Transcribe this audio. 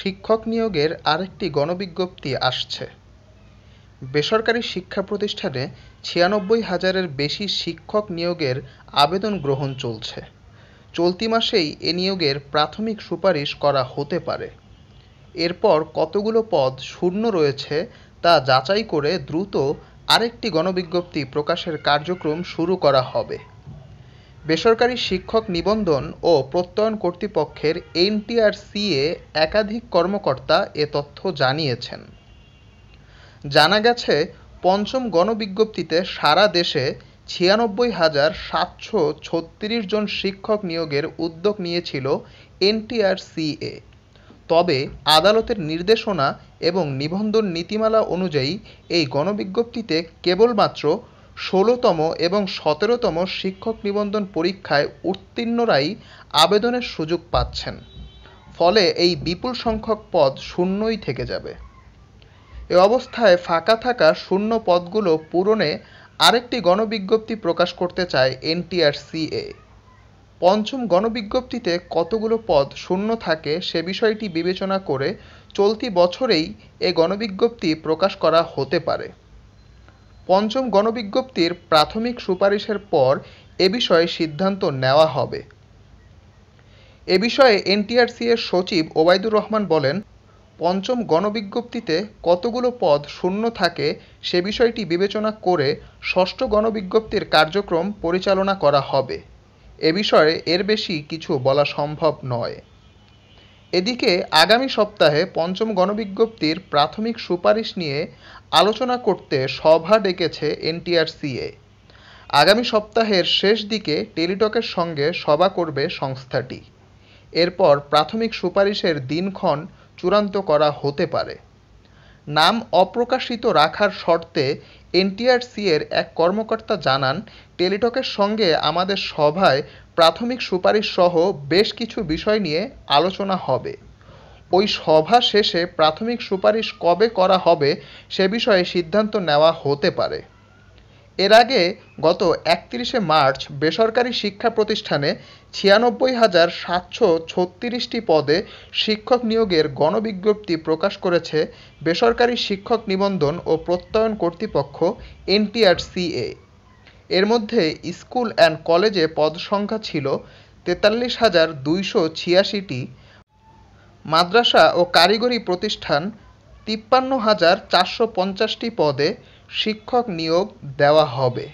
শিক্ষক নিয়োগের আরেকটি গণবিজ্ঞপ্তি আসছে। বেসরকারি শিক্ষা প্রতিষ্ঠানে ৯৬,০০০-এর বেশি শিক্ষক নিয়োগের আবেদন গ্রহণ চলছে। চলতি মাসেই এ নিয়োগের প্রাথমিক সুপারিশ করা হতে পারে। এরপর কতগুলো পদ শূন্য রয়েছে তা যাচাই করে দ্রুত আরেকটি গণবিজ্ঞপ্তি প্রকাশের কার্যক্রম শুরু করা হবে। বেসরকারি শিক্ষক নিবন্ধন ও প্রত্যয়ন কর্তৃপক্ষের এনটিআরসিএ একাধিক কর্মকর্তা এ তথ্য জানিয়েছেন। জানা গেছে, পঞ্চম গণবিজ্ঞপ্তিতে সারা দেশে ৯৬,৭৩৬ জন শিক্ষক নিয়োগের উদ্যোগ নিয়েছিল এনটিআরসিএ। তবে আদালতের নির্দেশনা এবং নিবন্ধন নীতিমালা অনুযায়ী এই গণবিজ্ঞপ্তিতে কেবলমাত্র ১৬তম এবং ১৭তম শিক্ষক নিবন্ধন পরীক্ষায় উত্তীর্ণরাই আবেদনের সুযোগ পাচ্ছেন। ফলে এই বিপুল সংখ্যক পদ শূন্যই থেকে যাবে। এ অবস্থায় ফাঁকা থাকা শূন্য পদগুলো পূরণে আরেকটি গণবিজ্ঞপ্তি প্রকাশ করতে চায় এনটিআরসিএ। পঞ্চম গণবিজ্ঞপ্তিতে কতগুলো পদ শূন্য থাকে সে বিষয়টি বিবেচনা করে চলতি বছরেই এ গণবিজ্ঞপ্তি প্রকাশ করা হতে পারে। পঞ্চম গণবিজ্ঞপ্তির প্রাথমিক সুপারিশের পর এ বিষয়ে সিদ্ধান্ত নেওয়া হবে। এ বিষয়ে এনটিআরসিএর সচিব ওবায়দুর রহমান বলেন, পঞ্চম গণবিজ্ঞপ্তিতে কতগুলো পদ শূন্য থাকে সে বিষয়টি বিবেচনা করে ষষ্ঠ গণবিজ্ঞপ্তির কার্যক্রম পরিচালনা করা হবে। এ বিষয়ে এর বেশি কিছু বলা সম্ভব নয়। এদিকে আগামী সপ্তাহে পঞ্চম গণবিজ্ঞপ্তির প্রাথমিক সুপারিশ নিয়ে আলোচনা করতে সভা ডেকেছে এনটিআরসিএ। আগামী সপ্তাহের শেষ দিকে টেলিটকের সঙ্গে সভা করবে সংস্থাটি। এরপর প্রাথমিক সুপারিশের দিনক্ষণ চূড়ান্ত করা হতে পারে। নাম অপ্রকাশিত রাখার শর্তে এনটিআরসিএর এক কর্মকর্তা জানান, টেলিটকের সঙ্গে আমাদের সভায় প্রাথমিক সুপারিশ সহ বেশ কিছু বিষয় নিয়ে আলোচনা হবে। ওই সভা শেষে প্রাথমিক সুপারিশ কবে করা হবে সে বিষয়ে সিদ্ধান্ত নেওয়া হতে পারে। এর আগে গত ৩১শে মার্চ বেসরকারি শিক্ষা প্রতিষ্ঠানে ৯৬,৭৩৬টি পদে শিক্ষক নিয়োগের গণবিজ্ঞপ্তি প্রকাশ করেছে বেসরকারি শিক্ষক নিবন্ধন ও প্রত্যয়ন কর্তৃপক্ষ এনটিআরসিএ। এর মধ্যে স্কুল অ্যান্ড কলেজে পদ সংখ্যা ছিল ৪৩,২৮৬টি, মাদ্রাসা ও কারিগরি প্রতিষ্ঠান ৫৩,৪৫০টি পদে শিক্ষক নিয়োগ দেওয়া হবে।